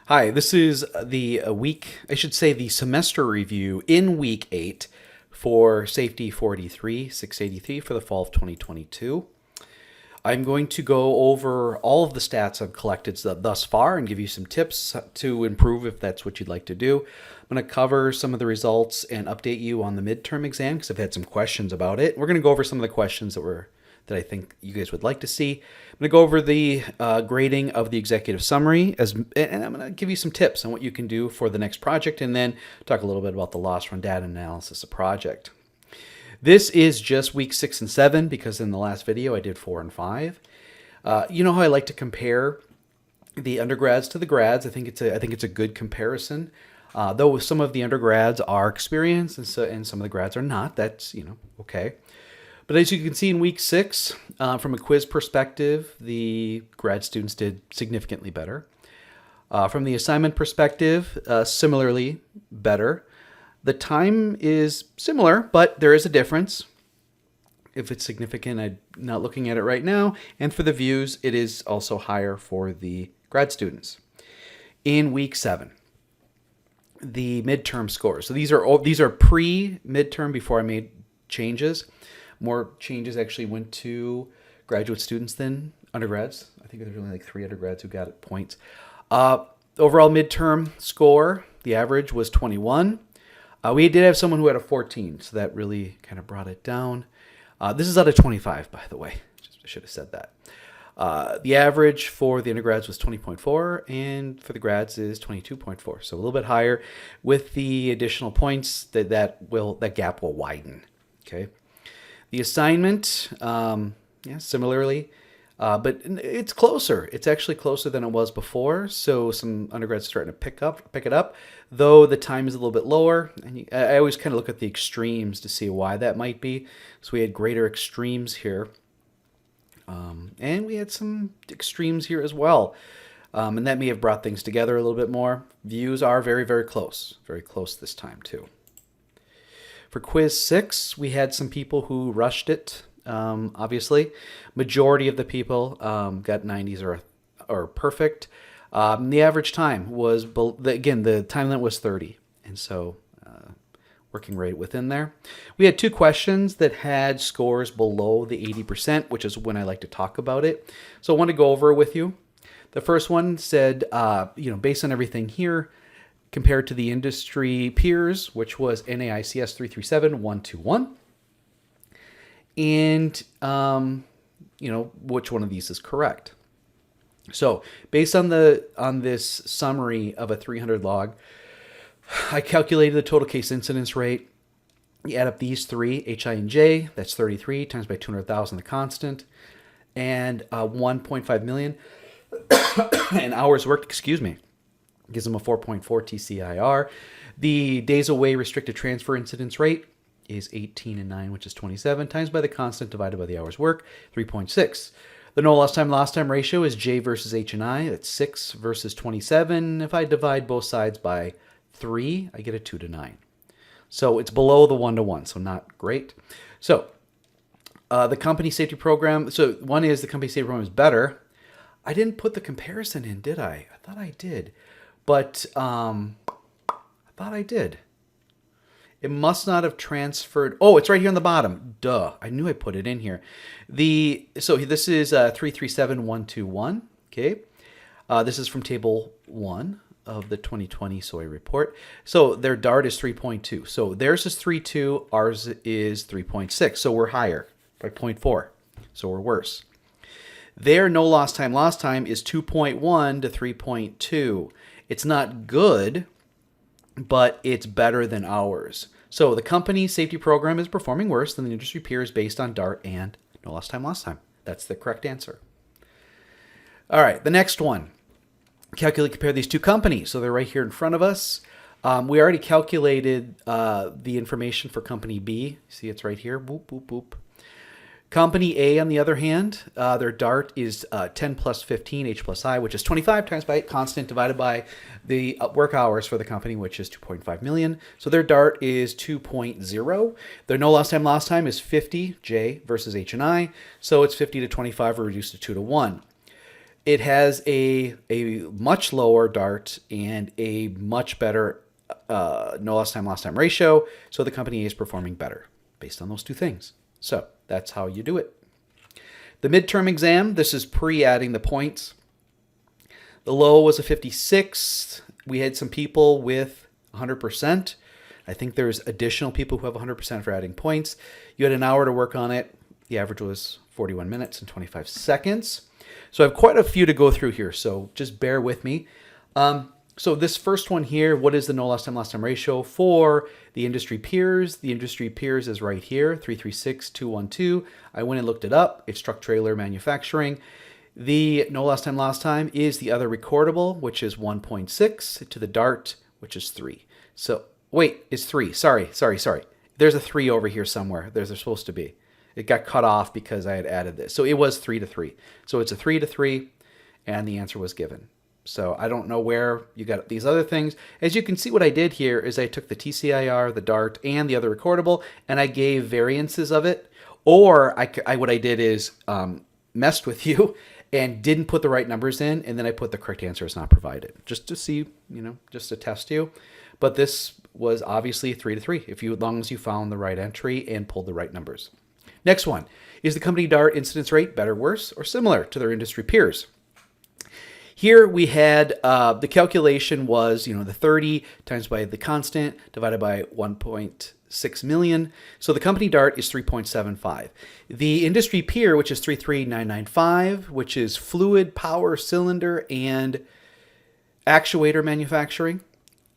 Hi, this is the the semester review in week 8 for Safety 43, 683 for the fall of 2022. I'm going to go over all of the stats I've collected thus far and give you some tips to improve if that's what you'd like to do. I'm going to cover some of the results and update you on the midterm exam because I've had some questions about it. We're going to go over some of the questions that I think you guys would like to see. I'm going to go over the grading of the executive summary, and I'm going to give you some tips on what you can do for the next project, and then talk a little bit about the loss run data analysis of project. This is just week 6 and 7 because in the last video I did 4 and 5. You know how I like to compare the undergrads to the grads. I think it's a good comparison. Though some of the undergrads are experienced and some of the grads are not. That's okay. But as you can see in week 6, from a quiz perspective, the grad students did significantly better. From the assignment perspective, similarly better. The time is similar, but there is a difference. If it's significant, I'm not looking at it right now. And for the views, it is also higher for the grad students. In week 7, the midterm scores. So these are pre-midterm before I made changes. More changes actually went to graduate students than undergrads. I think there's only like 3 undergrads who got points. Overall midterm score, the average was 21. We did have someone who had a 14, so that really kind of brought it down. This is out of 25, by the way. I should have said that. The average for the undergrads was 20.4, and for the grads is 22.4, so a little bit higher. With the additional points, that gap will widen. Okay. The assignment, similarly, but it's closer. It's actually closer than it was before. So some undergrads are starting to pick it up, though the time is a little bit lower. And I always kind of look at the extremes to see why that might be. So we had greater extremes here, and we had some extremes here as well. And that may have brought things together a little bit more. Views are very, very close this time too. For quiz 6, we had some people who rushed it. Obviously, majority of the people got 90s or perfect. The average time was the time limit was 30, and so working right within there. We had 2 questions that had scores below the 80%, which is when I like to talk about it. So I want to go over it with you. The first one said, based on everything here, compared to the industry peers, which was NAICS 337121. And, which one of these is correct. So based on this summary of a 300 log, I calculated the total case incidence rate. You add up these 3, HI and J, that's 33 times by 200,000, the constant, and 1.5 million and hours worked, gives them a 4.4 TCIR. The days away restricted transfer incidence rate is 18 and 9, which is 27, times by the constant divided by the hours work, 3.6. The no lost time ratio is J versus H and I. That's 6 versus 27. If I divide both sides by 3, I get a 2 to 9. So it's below the 1 to 1, so not great. So the company safety program, so one is the company safety program is better. I didn't put the comparison in, did I? I thought I did. But I thought I did. It must not have transferred. Oh, it's right here on the bottom. Duh. I knew I put it in here. So this is 337121. Okay. This is from table 1 of the 2020 SOI report. So their DART is 3.2. So theirs is 3.2. Ours is 3.6. So we're higher by 0.4. So we're worse. Their no lost time is 2.1 to 3.2. It's not good, but it's better than ours. So the company safety program is performing worse than the industry peers based on DART and no lost time. That's the correct answer. All right, the next one. Compare these 2 companies. So they're right here in front of us. We already calculated the information for company B. See, it's right here. Boop, boop, boop. Company A, on the other hand, their DART is 10 plus 15, H plus I, which is 25 times by constant divided by the work hours for the company, which is 2.5 million. So their DART is 2.0. Their no lost time is 50, J versus H and I. So it's 50 to 25 or reduced to 2 to 1. It has a much lower DART and a much better no lost time ratio. So the company is performing better based on those two things. So that's how you do it. The midterm exam, this is pre-adding the points. The low was a 56. We had some people with 100%. I think there's additional people who have 100% for adding points. You had an hour to work on it. The average was 41 minutes and 25 seconds. So I have quite a few to go through here, so just bear with me. So this first one here, what is the no lost time ratio for the industry peers? The industry peers is right here, 336212. I went and looked it up. It's truck trailer manufacturing. The no lost time is the other recordable, which is 1.6, to the DART, which is 3. So wait, it's 3. Sorry. There's a 3 over here somewhere. There's supposed to be. It got cut off because I had added this. So it was 3 to 3. So it's a 3 to 3, and the answer was given. So I don't know where you got these other things. As you can see, what I did here is I took the TCIR, the DART, and the other recordable, and I gave variances of it. Or what I did is messed with you and didn't put the right numbers in, and then I put the correct answer as not provided, just to see, just to test you. But this was obviously 3 to 3, as long as you found the right entry and pulled the right numbers. Next one, is the company DART incidence rate better, worse, or similar to their industry peers? Here we had the calculation was, the 30 times by the constant divided by 1.6 million. So the company DART is 3.75. The industry peer, which is 33995, which is fluid, power, cylinder, and actuator manufacturing,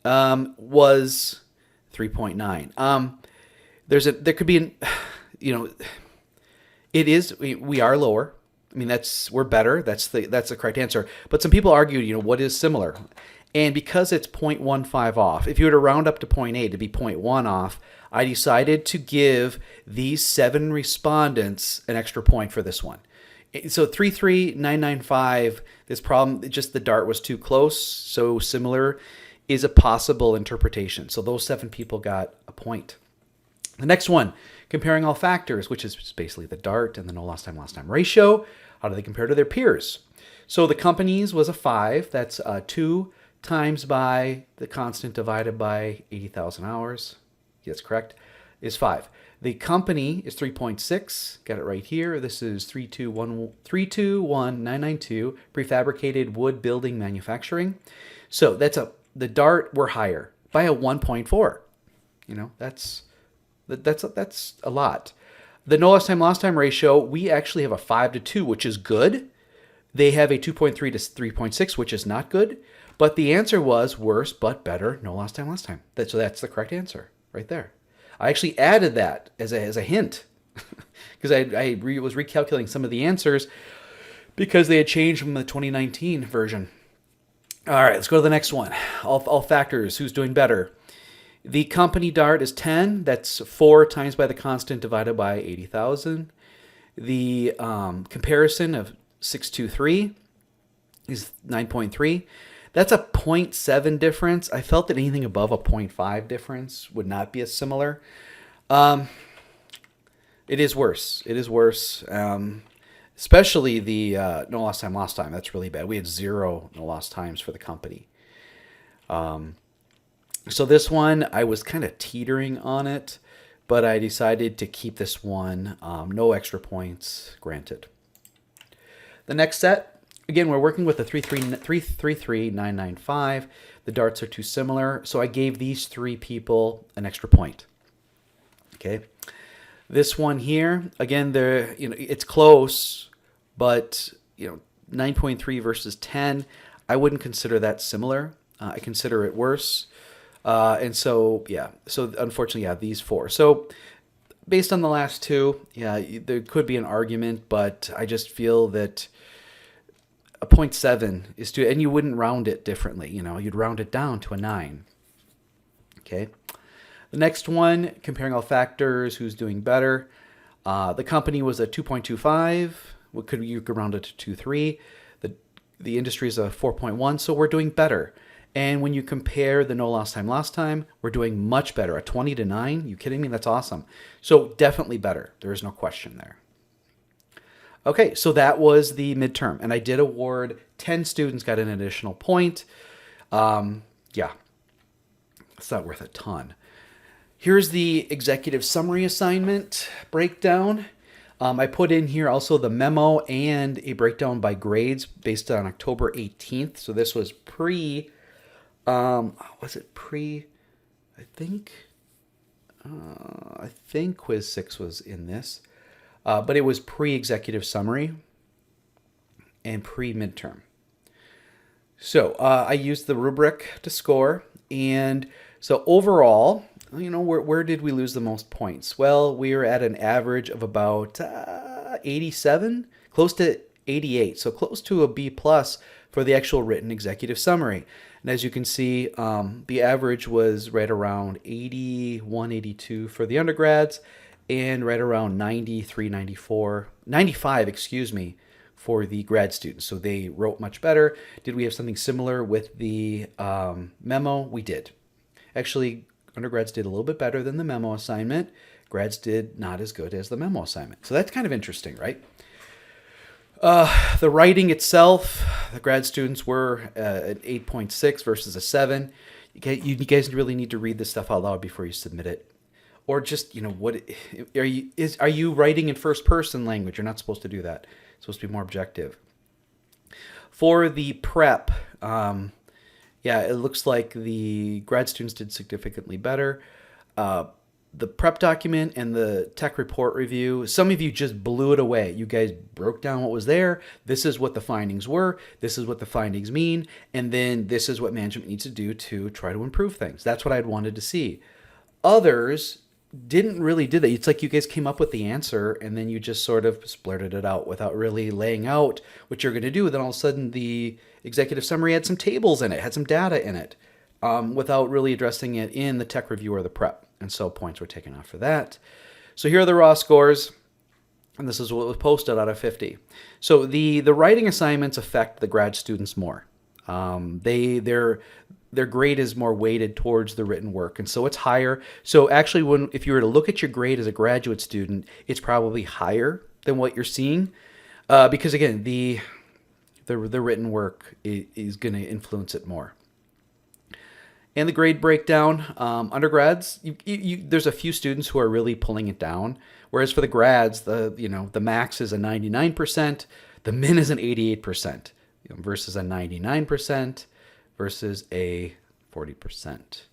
was 3.9. There could be it is, we are lower. I mean, we're better. That's the correct answer. But some people argued, what is similar? And because it's 0.15 off, if you were to round up to 0.8 to be 0.1 off, I decided to give these 7 respondents an extra point for this one. So 33995, this problem, just the DART was too close, so similar is a possible interpretation. So those 7 people got a point. The next one, comparing all factors, which is basically the DART and the no lost time ratio. How do they compare to their peers? So the company's was a 5. That's 2 times by the constant divided by 80,000 hours. That's correct, is 5. The company is 3.6. Got it right here. This is 321992, prefabricated wood building manufacturing. So the DART were higher by a 1.4. That's a lot. The no lost time ratio, we actually have a 5 to 2, which is good. They have a 2.3 to 3.6, which is not good. But the answer was worse but better, no lost time. So that's the correct answer right there. I actually added that as a hint because I was recalculating some of the answers because they had changed from the 2019 version. All right, let's go to the next one. All factors, who's doing better? The company DART is 10. That's 4 times by the constant divided by 80,000. The comparison of 623 is 9.3. That's a 0.7 difference. I felt that anything above a 0.5 difference would not be as similar. It is worse. Especially the no lost time. That's really bad. We had 0 no lost times for the company. So this one, I was kind of teetering on it, but I decided to keep this one. No extra points granted. The next set, again, we're working with the 33995. The DARTs are too similar, so I gave these 3 people an extra point. Okay. This one here, again, it's close, but 9.3 versus 10, I wouldn't consider that similar. I consider it worse. And so, so unfortunately, these 4. So based on the last 2, there could be an argument, but I just feel that a 0.7 is too, and you wouldn't round it differently. You'd round it down to a 9. Okay. The next one, comparing all factors, who's doing better? The company was a 2.25. You could round it to 2.3. The industry is a 4.1, so we're doing better. And when you compare the no lost time, we're doing much better. A 20 to 9, you kidding me? That's awesome. So definitely better. There is no question there. Okay, so that was the midterm, and I did award 10 students got an additional point. Yeah, it's not worth a ton. Here's the executive summary assignment breakdown. I put in here also the memo and a breakdown by grades based on October 18th. So this was was it pre? I think, I think quiz 6 was in this, but it was pre-executive summary and pre-midterm. So I used the rubric to score, and so overall, where did we lose the most points? Well, we were at an average of about 87, close to 88, so close to a B plus for the actual written executive summary. And as you can see, the average was right around 81, 82 for the undergrads, and right around 93, 94, 95, excuse me, for the grad students. So they wrote much better. Did we have something similar with the memo? We did. Actually, undergrads did a little bit better than the memo assignment. Grads did not as good as the memo assignment. So that's kind of interesting, right? The writing itself, the grad students were at 8.6 versus a 7. You guys really need to read this stuff out loud before you submit it. Or just, what are you writing in first person language? You're not supposed to do that. It's supposed to be more objective. For the prep, it looks like the grad students did significantly better. The prep document and the tech report review, some of you just blew it away. You guys broke down what was there. This is what the findings were. This is what the findings mean. And then this is what management needs to do to try to improve things. That's what I'd wanted to see. Others didn't really do that. It's like you guys came up with the answer and then you just sort of splurted it out without really laying out what you're going to do. Then all of a sudden the executive summary had some tables in it, had some data in it, without really addressing it in the tech review or the prep. And so points were taken off for that. So here are the raw scores, and this is what was posted out of 50. So the writing assignments affect the grad students more. Their grade is more weighted towards the written work, and so it's higher. So actually, if you were to look at your grade as a graduate student, it's probably higher than what you're seeing, because again, the written work is going to influence it more. And the grade breakdown, undergrads, there's a few students who are really pulling it down, whereas for the grads, the max is a 99%, the min is an 88%, versus a 99% versus a 40%.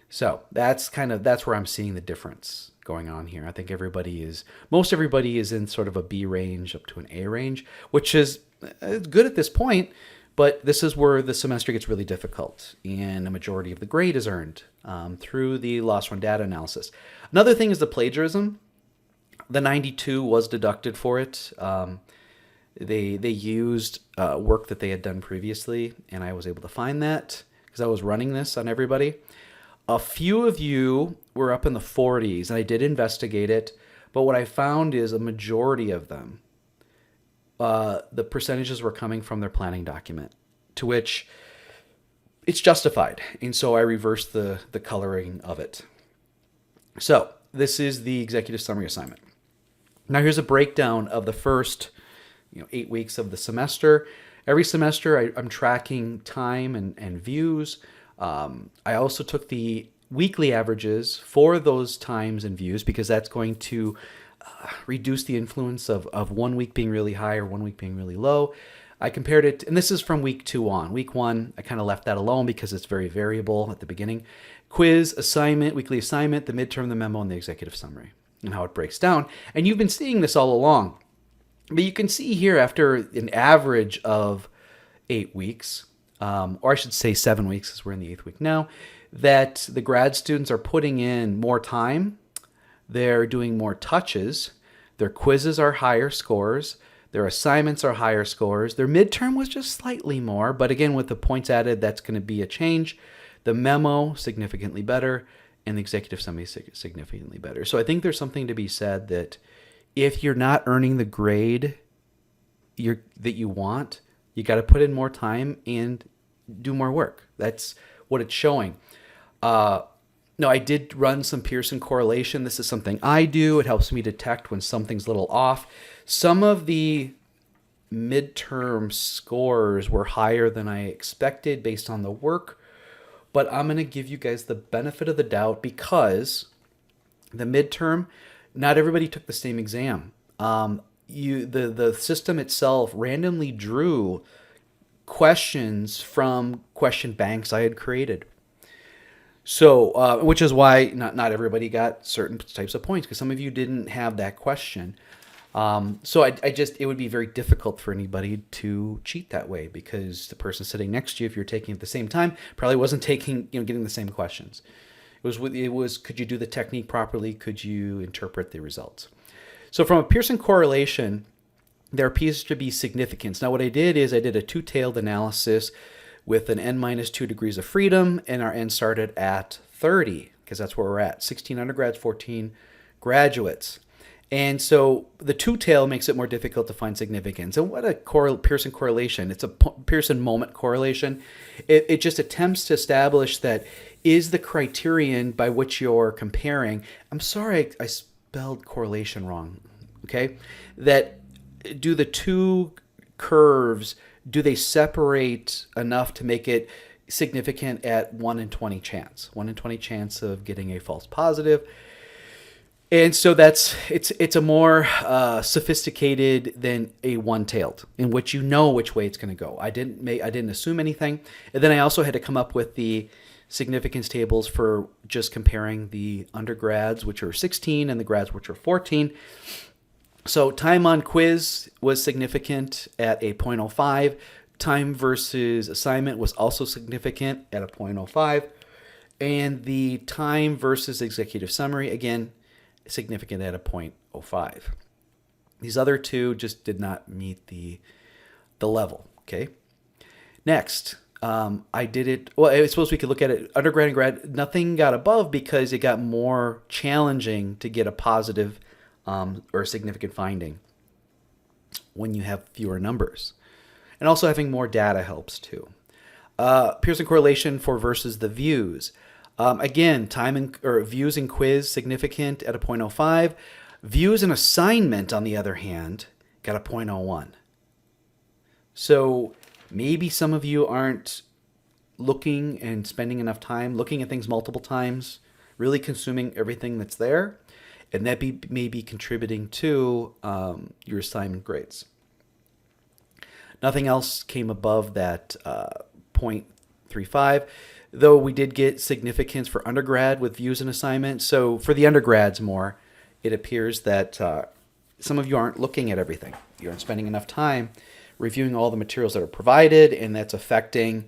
So that's where I'm seeing the difference going on here. I think most everybody is in sort of a B range up to an A range, which is good at this point. But this is where the semester gets really difficult, and a majority of the grade is earned through the loss run data analysis. Another thing is the plagiarism. The 92 was deducted for it. They used work that they had done previously, and I was able to find that because I was running this on everybody. A few of you were up in the 40s, and I did investigate it, but what I found is a majority of them, the percentages were coming from their planning document, to which it's justified. And so I reversed the coloring of it. So this is the executive summary assignment. Now here's a breakdown of the first 8 weeks of the semester. Every semester I'm tracking time and views. I also took the weekly averages for those times and views because that's going to reduce the influence of 1 week being really high or 1 week being really low. I compared it, and this is from week 2 on. Week 1, I kind of left that alone because it's very variable at the beginning. Quiz, assignment, weekly assignment, the midterm, the memo, and the executive summary, and how it breaks down. And you've been seeing this all along. But you can see here after an average of 8 weeks, or I should say 7 weeks because we're in the 8th week now, that the grad students are putting in more time. They're doing more touches. Their quizzes are higher scores. Their assignments are higher scores. Their midterm was just slightly more, but again, with the points added, that's going to be a change. The memo, significantly better, and the executive summary, significantly better. So I think there's something to be said that if you're not earning the grade that you want, you got to put in more time and do more work. That's what it's showing. No, I did run some Pearson correlation. This is something I do. It helps me detect when something's a little off. Some of the midterm scores were higher than I expected based on the work, but I'm going to give you guys the benefit of the doubt because the midterm, not everybody took the same exam. The system itself randomly drew questions from question banks I had created. So, which is why not everybody got certain types of points because some of you didn't have that question. So I just, it would be very difficult for anybody to cheat that way because the person sitting next to you, if you're taking at the same time, probably wasn't taking, getting the same questions. It was, could you do the technique properly? Could you interpret the results? So from a Pearson correlation, there appears to be significance. Now what I did is I did a two-tailed analysis with an n minus 2 degrees of freedom, and our n started at 30 because that's where we're at. 16 undergrads, 14 graduates. And so the two-tail makes it more difficult to find significance. And what a Pearson correlation. It's a Pearson moment correlation. It just attempts to establish that is the criterion by which you're comparing. I'm sorry, I spelled correlation wrong. Okay? That do the two curves, do they separate enough to make it significant at 1 in 20 chance? 1 in 20 chance of getting a false positive. And so it's a more sophisticated than a one-tailed, in which you know which way it's going to go. I didn't assume anything, and then I also had to come up with the significance tables for just comparing the undergrads, which are 16, and the grads, which are 14. So time on quiz was significant at a 0.05. Time versus assignment was also significant at a 0.05, and the time versus executive summary again significant at a 0.05. These other two just did not meet the level. Okay. Next, I did it. Well, I suppose we could look at it undergrad and grad. Nothing got above because it got more challenging to get a positive or a significant finding when you have fewer numbers, and also having more data helps too. Pearson correlation for versus the views. Again, views and quiz significant at a 0.05. Views and assignment, on the other hand, got a 0.01. So maybe some of you aren't looking and spending enough time looking at things multiple times, really consuming everything that's there, and that may be contributing to your assignment grades. Nothing else came above that 0.35. Though we did get significance for undergrad with views and assignments. So for the undergrads more, it appears that some of you aren't looking at everything. You aren't spending enough time reviewing all the materials that are provided, and that's affecting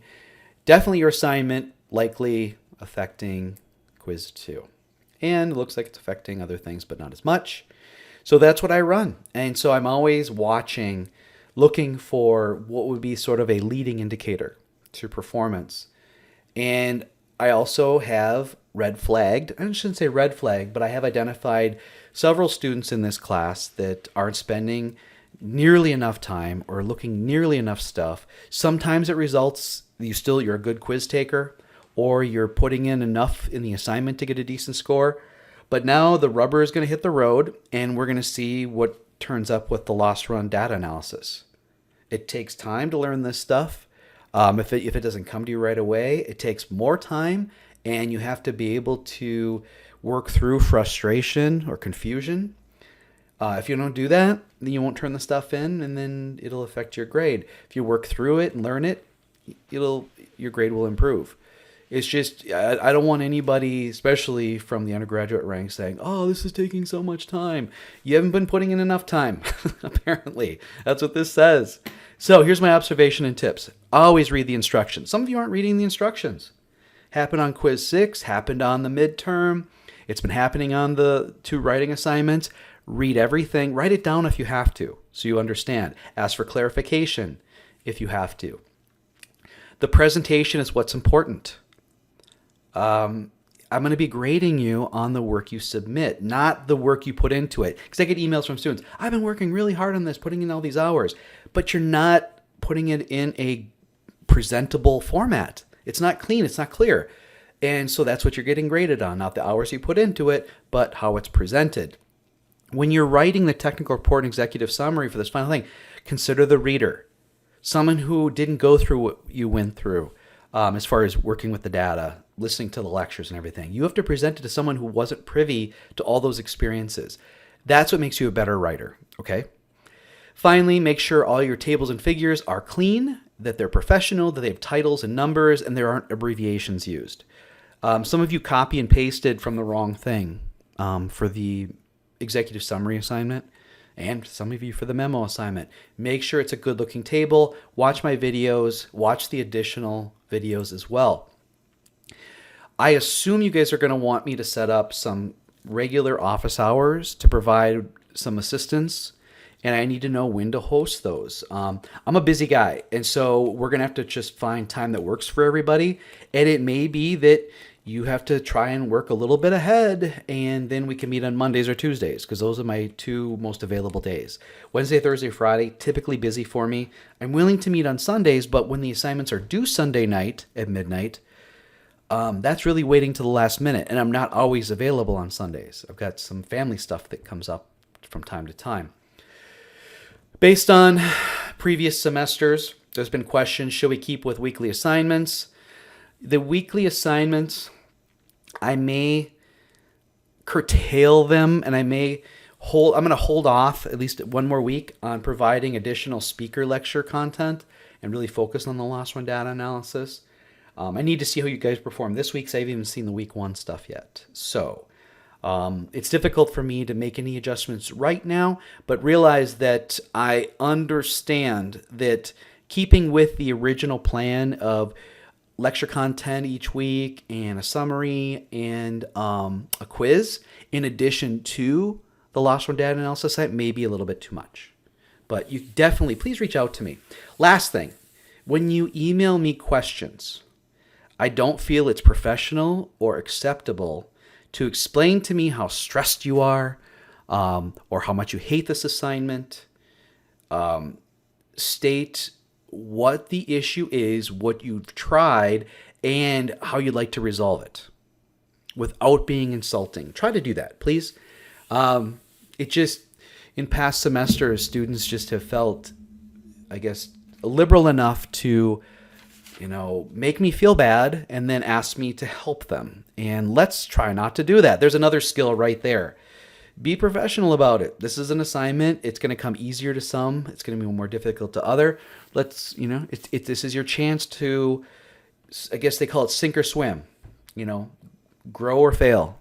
definitely your assignment, likely affecting quiz 2. And it looks like it's affecting other things, but not as much. So that's what I run. And so I'm always watching, looking for what would be sort of a leading indicator to performance. And I also have red flagged, I shouldn't say red flagged, but I have identified several students in this class that aren't spending nearly enough time or looking nearly enough stuff. Sometimes it results, you're a good quiz taker, or you're putting in enough in the assignment to get a decent score. But now the rubber is going to hit the road, and we're going to see what turns up with the lost run data analysis. It takes time to learn this stuff. If it doesn't come to you right away, it takes more time, and you have to be able to work through frustration or confusion. If you don't do that, then you won't turn the stuff in, and then it'll affect your grade. If you work through it and learn it, your grade will improve. It's just, I don't want anybody, especially from the undergraduate ranks, saying, oh, this is taking so much time. You haven't been putting in enough time, apparently. That's what this says. So here's my observation and tips. Always read the instructions. Some of you aren't reading the instructions. Happened on quiz 6, happened on the midterm. It's been happening on the 2 writing assignments. Read everything. Write it down if you have to, so you understand. Ask for clarification if you have to. The presentation is what's important. I'm going to be grading you on the work you submit, not the work you put into it. Because I get emails from students, I've been working really hard on this, putting in all these hours, but you're not putting it in a presentable format. It's not clean. It's not clear. And so that's what you're getting graded on, not the hours you put into it, but how it's presented. When you're writing the technical report and executive summary for this final thing, consider the reader, someone who didn't go through what you went through as far as working with the data, listening to the lectures and everything. You have to present it to someone who wasn't privy to all those experiences. That's what makes you a better writer, okay? Finally, make sure all your tables and figures are clean, that they're professional, that they have titles and numbers, and there aren't abbreviations used. Some of you copy and pasted from the wrong thing for the executive summary assignment, and some of you for the memo assignment. Make sure it's a good looking table. Watch my videos. Watch the additional videos as well. I assume you guys are going to want me to set up some regular office hours to provide some assistance, and I need to know when to host those. I'm a busy guy, and so we're going to have to just find time that works for everybody, and it may be that you have to try and work a little bit ahead, and then we can meet on Mondays or Tuesdays, because those are my two most available days. Wednesday, Thursday, Friday, typically busy for me. I'm willing to meet on Sundays, but when the assignments are due Sunday night at midnight, that's really waiting to the last minute, and I'm not always available on Sundays. I've got some family stuff that comes up from time to time. Based on previous semesters, there's been questions, should we keep with weekly assignments? The weekly assignments, I may curtail them, and I'm going to hold off at least one more week on providing additional speaker lecture content and really focus on the loss run data analysis. I need to see how you guys perform this week, because I haven't even seen the week 1 stuff yet. So it's difficult for me to make any adjustments right now, but realize that I understand that keeping with the original plan of lecture content each week and a summary and a quiz in addition to the loss run data analysis site may be a little bit too much. But you definitely, please reach out to me. Last thing, when you email me questions, I don't feel it's professional or acceptable to explain to me how stressed you are or how much you hate this assignment. State what the issue is, what you've tried, and how you'd like to resolve it without being insulting. Try to do that, please. It just, in past semesters, students just have felt, I guess, liberal enough to, make me feel bad and then ask me to help them. And let's try not to do that. There's another skill right there. Be professional about it. This is an assignment. It's going to come easier to some. It's going to be more difficult to other. This is your chance to, I guess they call it sink or swim, grow or fail.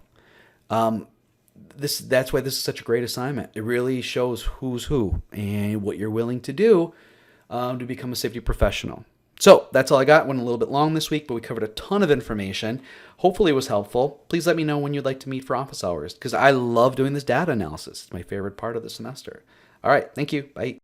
That's why this is such a great assignment. It really shows who's who and what you're willing to do to become a safety professional. So that's all I got. Went a little bit long this week, but we covered a ton of information. Hopefully it was helpful. Please let me know when you'd like to meet for office hours, because I love doing this data analysis. It's my favorite part of the semester. All right. Thank you. Bye.